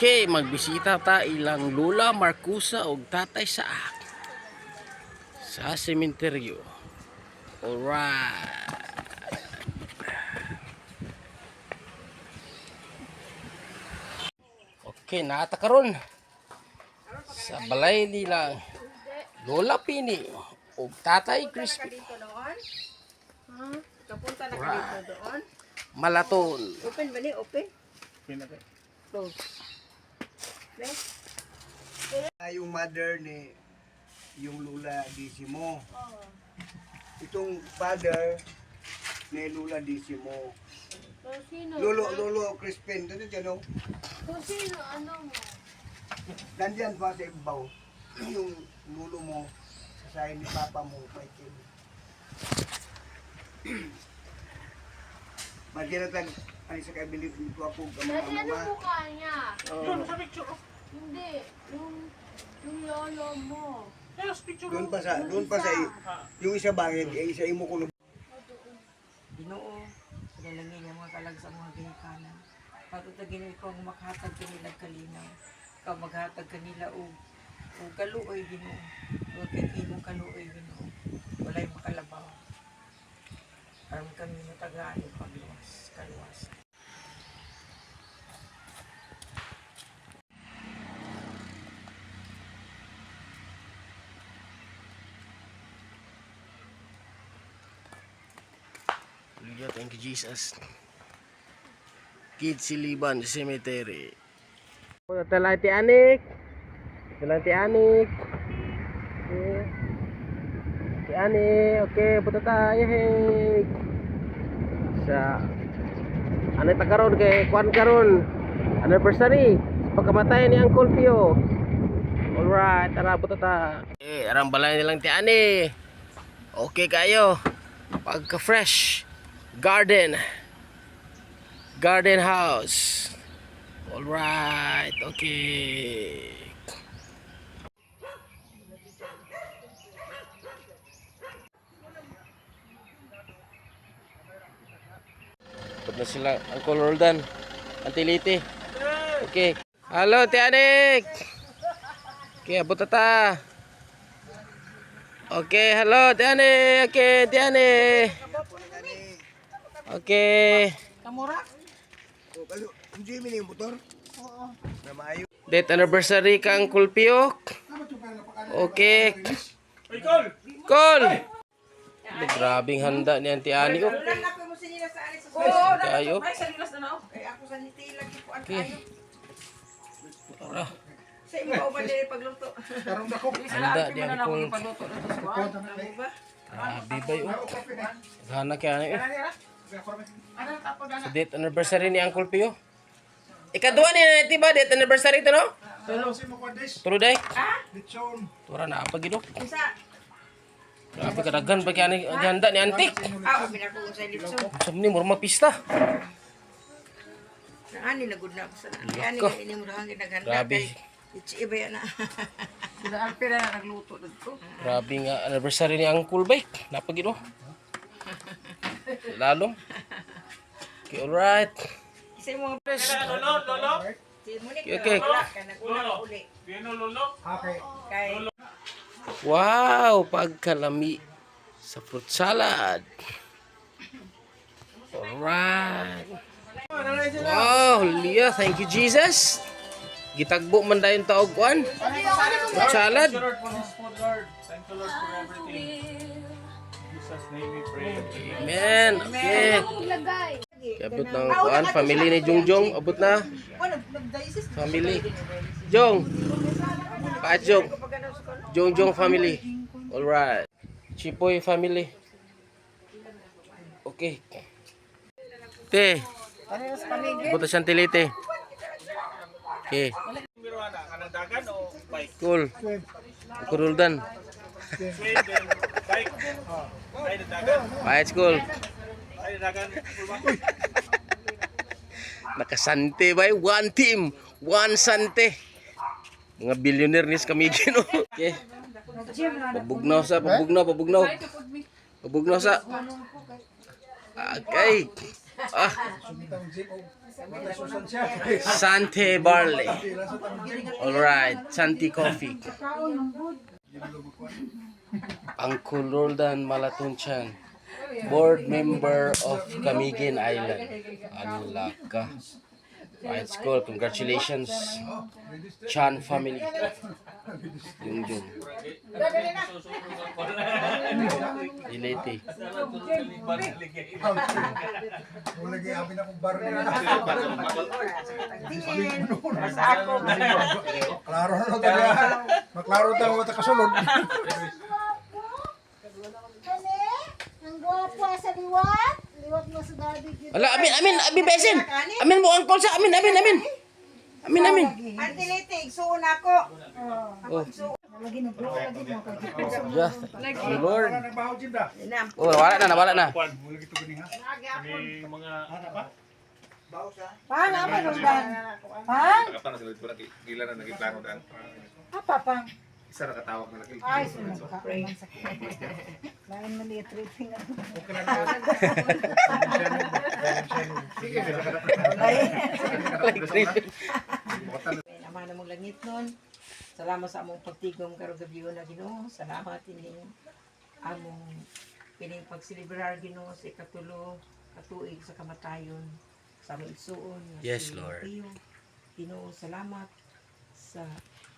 Okay, magbisita ta ilang Lola Marcusa og Tatay Saak sa sementeryo. Alright. Okay, naata karon sa balay nila Lola Pini og Tatay Crispy. Kapunta na ka dito doon. Malaton. Open ba ni? Open? Close. Yung mother ni yung Lula Disimo. Itong father ni Lula Disimo. Sino? Lolo Crispin. Doon dyan o. Sino? Ano mo? Nandyan pa sa ibaw. Yung lulo mo. Sa ni Papa mo. Michael. Magkinatag. Ano sa kabilib nito ako. Dati ano mukha niya? Sa picture. Hindi. Yung lolo mo. Doon pa sa yung isa bangin, yung isa imo kuno. Ginoo. Pinalangin niya mga kalag sa mga ginikanan. Patutagin ko ang makahatag kanila kalinaw. Ikaw maghatag kanila o kaluoy Ginoo. Huwag kang imong kaluoy Ginoo. Walay makalabaw. Aram kami matagaan yung kaluwas. Hallelujah, thank you Jesus. Kids Siliban Cemetery. Talati Anik. Talati Anik. Okay. Si Anik, okay, punta tayo hey. Sa ano ta karon kay kwan karon anniversary pagkamatay ni Uncle Pio. Alright, tara punta ta. Eh, arang balay nilang ti Ani. Okay kayo. Pagka fresh. Garden house. All right, okay. Pag na sila Uncle Roldan, Auntie Liti. Okay. Hello, Tianik. Okay, abot na ta. Okay, hello, Tianik. Okay, Tianik. Okay. Kamura? Hindi mo yung motor? Oo. Na maayo. Date anniversary kang Kulpio. Okay. Call. Grabing handa ni Auntie Ani. Wala na ko mo sinila sa alis. Kayo. Ay, sa lilas na na. Ay, ako sa niti lagi ko ang Okay. kayo. Tara. Sa imo ba ubali pagluto? Handa di ang kung Pagluto na to sa ba? bibay o. Gana kaya ni. Ano tapos na? Sa date anniversary ni Uncle Pio. Ikadua ni Nanti ba date anniversary ito no? Tulo day. Tura na apa gido. Isa. Grabe kadaghan pa kaya ni handa ni Auntie. Ah, binako sa litso. Samni murma pista. Naani na gud na ako sa naani. Ani Lako. ka ini mo dahang ginaghanda. Grabe. Ichi iba yan na. Sila alpira na nagluto dito. Grabe nga anniversary ni Uncle Bay. Napagido. Lalong. Okay, alright. Isa mo Lolo. Okay. Uli. Okay. Kay Wow, pagkalami sa fruit salad. Alright. Wow, hallelujah. Thank you, Jesus. Gitagbo man dayon taog kuan. Fruit salad. Thank you, Lord, for this food, Lord. Thank you, Lord, for everything. In Jesus' name we pray. Amen. Okay. Abot ng kuan, family ni Jongjong. Abot na. Family. Jong. Paat Jong. Jongjong family. Alright. Chipoy family. Okay. Te. Abot na siyang tilite. Okay. Mirwana, kanang dagan o bike? Cool. Kuruldan. Swing, then bike. Ay, na dagan. Bye school. Ay, na dagan. Nakasante ba? One team. One sante. Mga billionaire nis kami gino. Okay. Pabugnaw sa. Pabugnaw sa. Okay. Ah. Sante Barley. Alright, Santi Coffee. Uncle Roldan Malatunchan, board member of Camiguin Island. Alaka. Right, school. Congratulations, Chan family. Yung. Dilete. Lagi amin akong bar nila. Basta ako. Klaro na talaga. Maklaro tayo mata kasulod. Kani, ang gwapo sa liwat. Liwat mo sa daddy. Ala, amin, besin. Amin mo, uncle sa amin. Amin. Auntie Liti, igsuon ako. Oh, Lagi nag-grow lagi mo kay. yeah. Thank you, Lord. Nagbaho dyan da. Oh, wala na. Mula gito gani ha. May mga ano pa? Baho sa. Pang, naman nung dan. Pang? Nakapang sila dito gila na naging plano daan. Apa, pang? Isa na katawag na laki. Ay, sumaka man sa lain maliit rating. Okay lang na. Sige. Naman namang langit nun. Salamat sa among pagtigom karong gabi na Ginoo. Salamat ini among pining pagselebrar Ginoo sa ikatulo katuig sa kamatayon sa among igsuon. nga Yes, si Lord. Pio. Ginoo, salamat sa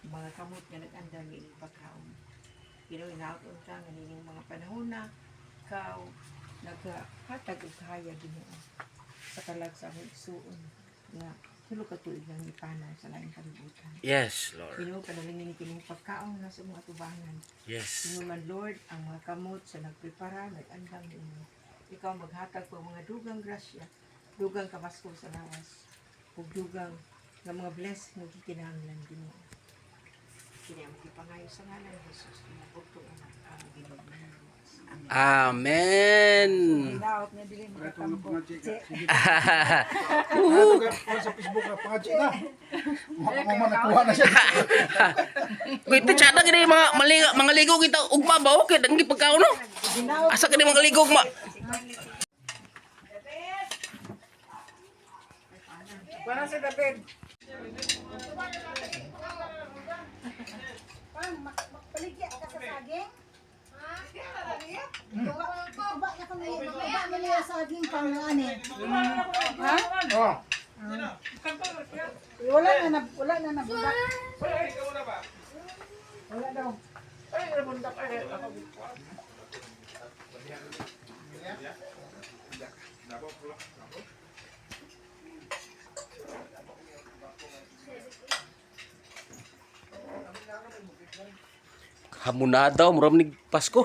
mga kamot nga nag-andam ini pagkaon. Ginoo, inaapon ka nga nining mga panahon na ikaw naghatag og kaya Ginoo sa kalag sa among igsuon nga tulo ka tuig lang ipanaw sa laing kalibutan. Yes, Lord. Ginoo, panalangin ni kining pagkaon na sa mga tubangan. Yes. Ginoo man Lord, ang mga kamot sa nagprepara, nag-andam ninyo. Ikaw maghatag po mga dugang grasya, dugang kamasko sa lawas, ug dugang nga mga blessing nga gikinahanglan Ginoo. Kini ang gipangayo sa ngalan ni Jesus, kinapugto na ang Ginoo. Amen. Daot na dili mo katambo. Sa Facebook na pangadji na. Mama nakuha na siya. Kuy tsada gini mga ligo kita ugma ba okay dang gipagkaon no. Asa kini mga ligo ugma. Para sa David. Paligya ka sa saging. Tuba na kami, tuba na niya saging pang ani. Ha? Oh. Wala na nabudak. Wala daw. Hamunadaw muram ni Pasko.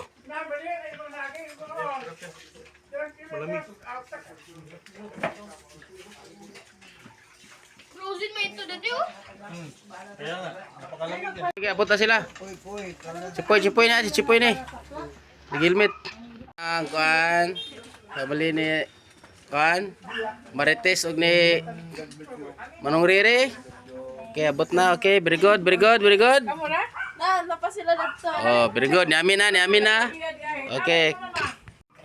Frozen mo ito dati oh. Kaya nga, napakalamig yan. Sige, abot na sila. Puy. Chipoy na, si Chipoy ni. Digilmit. Ang kuan. Family ni kuan. Marites og ni Manong Riri. Okay, abot na. Okay, very good. Na, lapas sila dito. Oh, very good. Ni Amin na. Okay.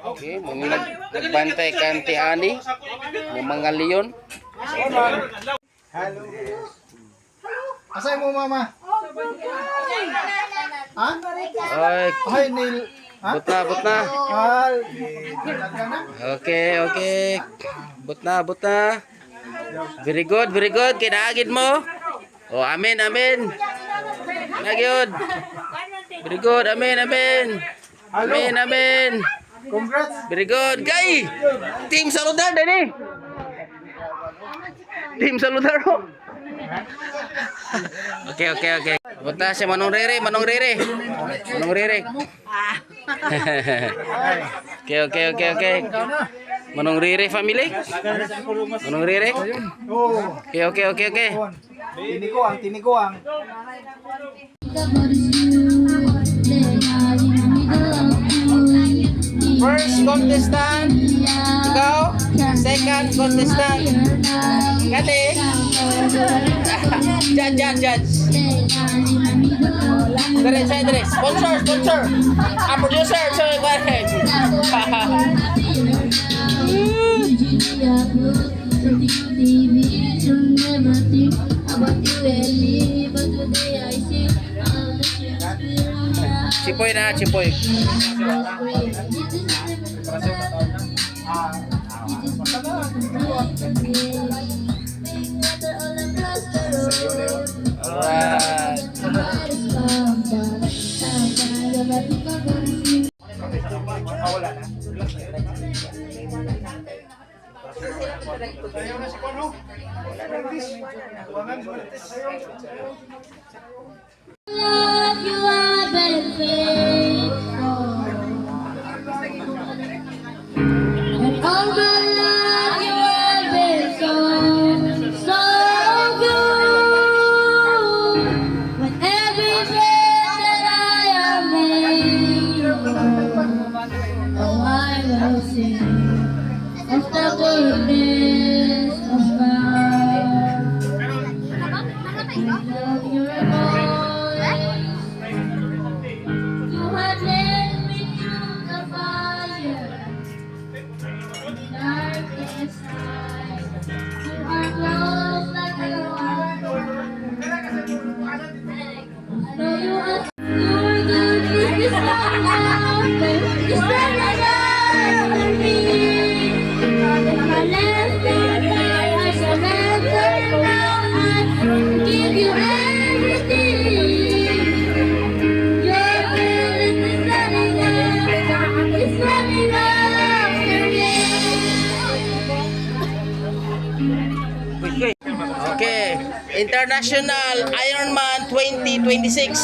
Okay, nagbantay kan ti Ani. Yung mga leon. Hello. Asay mo mama? Ha? Ay, Ay, nail. Ha? but na. Al. Okay. But na. Very good. Kinaagid mo. Oh, amen. Nagyod. Very good. Amen. Congrats. Very good. Kay! Team Saludar din eh. Team Saludar ho. Okay. Punta si Manong Rere. Okay. Manong Rere family. Manong Rere. Oh. Okay. Tiniguang. First contestant, ikaw. Second contestant, Kati. Judge. Dire. Sponsor. Producer. So, go ahead. listen to you, TV. You'll never think about you and me. But today I see all the things we don't have. Chipoy na, chipoy. Alright. Love you have been faithful, and all my life you have been so good. With every breath that I am able, oh I will sing of the goodness of God. Love your voice. You have led me through the fire, darkest night. You are close like a heart. No, you are your goodness is strong enough for me. If my last day I surrender now, I give you everything. Your goodness is not enough. It's not enough for me. Okay. International Ironman 2026.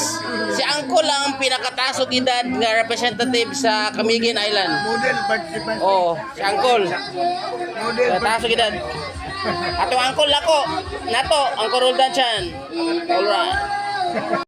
Si Angkol lang ang pinakatasog edad nga representative sa Camiguin Island. Model participant. Oh, si Angkol. Model Tasog edad. Ato Angkol lako. Nato, Angkol Roldan chan. Alright.